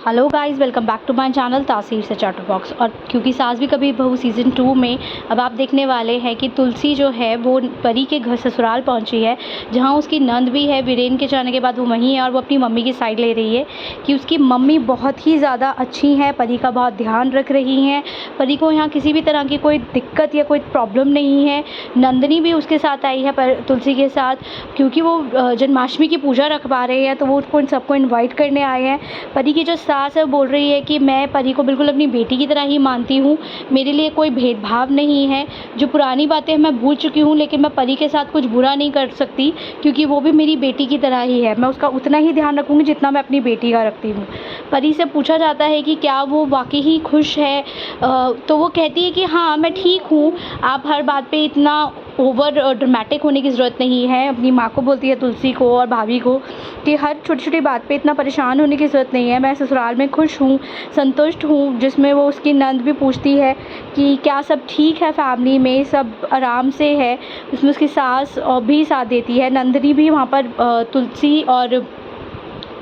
Hello guys, welcome back to my channel Taseer से chatter box. और क्योंकि सास भी कभी बहू सीज़न 2 में अब आप देखने वाले हैं कि तुलसी जो है वो परी के घर ससुराल पहुंची है, जहां उसकी नंद भी है। वीरेन के जाने के बाद वो वहीं है और वो अपनी मम्मी की साइड ले रही है कि उसकी मम्मी बहुत ही ज़्यादा अच्छी हैं, परी का बहुत ध्यान रख रही हैं। परी को यहाँ किसी भी तरह की कोई दिक्कत या कोई प्रॉब्लम नहीं है। नंदनी भी उसके साथ आई है पर तुलसी के साथ, क्योंकि वो जन्माष्टमी की पूजा रखवा रहे हैं, तो वो उसको सबको इन्वाइट करने आए हैं। परी की जो सास है बोल रही है कि मैं परी को बिल्कुल अपनी बेटी की तरह ही मानती हूँ, मेरे लिए कोई भेदभाव नहीं है। जो पुरानी बातें मैं भूल चुकी हूँ, लेकिन मैं परी के साथ कुछ बुरा नहीं कर सकती क्योंकि वो भी मेरी बेटी की तरह ही है। मैं उसका उतना ही ध्यान रखूँगी जितना मैं अपनी बेटी का रखती हूँ। परी से पूछा जाता है कि क्या वो वाकई ही खुश है, तो वो कहती है कि हाँ मैं ठीक हूँ, आप हर बात पे इतना ओवर ड्रामेटिक होने की ज़रूरत नहीं है। अपनी माँ को बोलती है, तुलसी को और भाभी को, कि हर छोटी छोटी बात पे इतना परेशान होने की ज़रूरत नहीं है। मैं ससुराल में खुश हूँ, संतुष्ट हूँ। जिसमें वो उसकी नंद भी पूछती है कि क्या सब ठीक है, फैमिली में सब आराम से है। उसमें उसकी सास भी साथ देती है। नंदनी भी वहाँ पर तुलसी और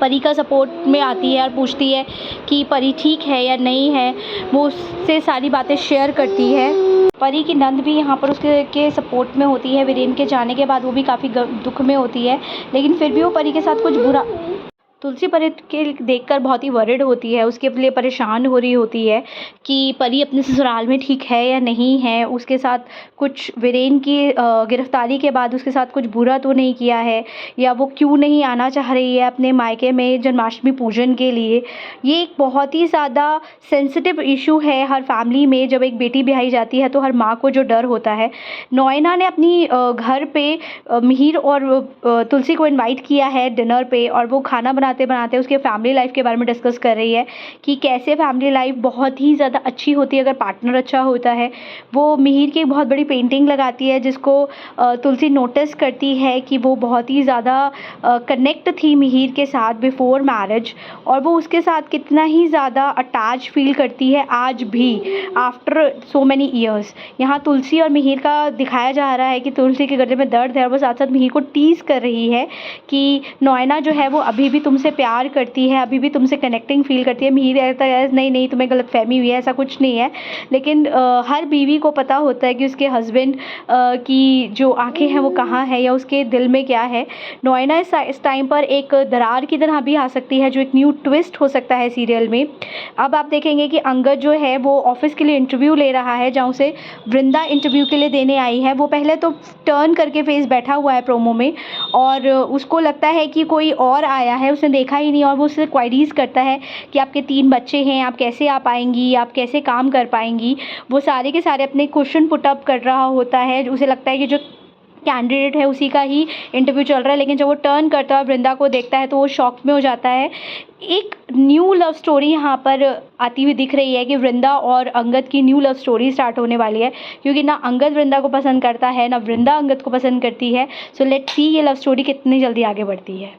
परी का सपोर्ट में आती है और पूछती है कि परी ठीक है या नहीं है। वो उससे सारी बातें शेयर करती है। परी की नंद भी यहाँ पर उसके सपोर्ट में होती है। वीरेन के जाने के बाद वो भी काफ़ी दुख में होती है, लेकिन फिर भी वो परी के साथ कुछ बुरा, तुलसी परी के देखकर बहुत ही वरिड होती है, उसके लिए परेशान हो रही होती है कि परी अपने ससुराल में ठीक है या नहीं है। उसके साथ कुछ वीरेन की गिरफ्तारी के बाद उसके साथ कुछ बुरा तो नहीं किया है, या वो क्यों नहीं आना चाह रही है अपने मायके में जन्माष्टमी पूजन के लिए। ये एक बहुत ही ज़्यादा सेंसिटिव इशू है हर फैमिली में। जब एक बेटी ब्याही जाती है तो हर माँ को जो डर होता है। नोएना ने अपनी घर पे मिहिर और तुलसी को इनवाइट किया है डिनर पे, और वो खाना बनाते बनाते उसके फैमिली लाइफ के बारे में डिस्कस कर रही है कि कैसे फैमिली लाइफ बहुत ही ज़्यादा अच्छी होती है अगर पार्टनर अच्छा होता है। वो मिहिर की एक बहुत बड़ी पेंटिंग लगाती है जिसको तुलसी नोटिस करती है कि वो बहुत ही ज़्यादा कनेक्ट थी मिहिर के साथ बिफोर मैरिज, और वो उसके साथ कितना ही ज़्यादा अटैच फील करती है आज भी आफ्टर सो मैनी ईयर्स। यहाँ तुलसी और मिहिर का दिखाया जा रहा है कि तुलसी के गले में दर्द है और वो साथ साथ मिहिर को टीज़ कर रही है कि नोएना जो है वो अभी भी तुमसे प्यार करती है, अभी भी तुमसे कनेक्टिंग फील करती है। मिहिर कहता है नहीं नहीं, तुम्हें गलतफहमी हुई है, ऐसा कुछ नहीं है। लेकिन हर बीवी को पता होता है कि उसके हस्बैंड की जो आंखें हैं वो कहाँ है या उसके दिल में क्या है। नोएना इस टाइम पर एक दरार की तरह भी आ सकती है, जो एक न्यू ट्विस्ट हो सकता है सीरियल में। अब आप देखेंगे कि अंगद जो है वो ऑफिस के लिए इंटरव्यू ले रहा है, जहाँ उसे वृंदा इंटरव्यू के लिए देने आई है। वो पहले तो टर्न करके फेस बैठा हुआ है प्रोमो में, और उसको लगता है कि कोई और आया है, उसने देखा ही नहीं। और वो उससे क्वायरीज़ करता है कि आपके 3 बच्चे हैं, आप कैसे आ पाएंगी, आप कैसे काम कर पाएंगी। वो सारे के सारे अपने क्वेश्चन पुट अप कर रहा होता है। उसे लगता है कि जो कैंडिडेट है उसी का ही इंटरव्यू चल रहा है, लेकिन जब वो टर्न करता है वृंदा को देखता है तो वो शॉक में हो जाता है। एक न्यू लव स्टोरी यहाँ पर आती हुई दिख रही है कि वृंदा और अंगद की न्यू लव स्टोरी स्टार्ट होने वाली है, क्योंकि ना अंगद वृंदा को पसंद करता है ना वृंदा अंगद को पसंद करती है। सो लेट्स सी ये लव स्टोरी कितनी जल्दी आगे बढ़ती है।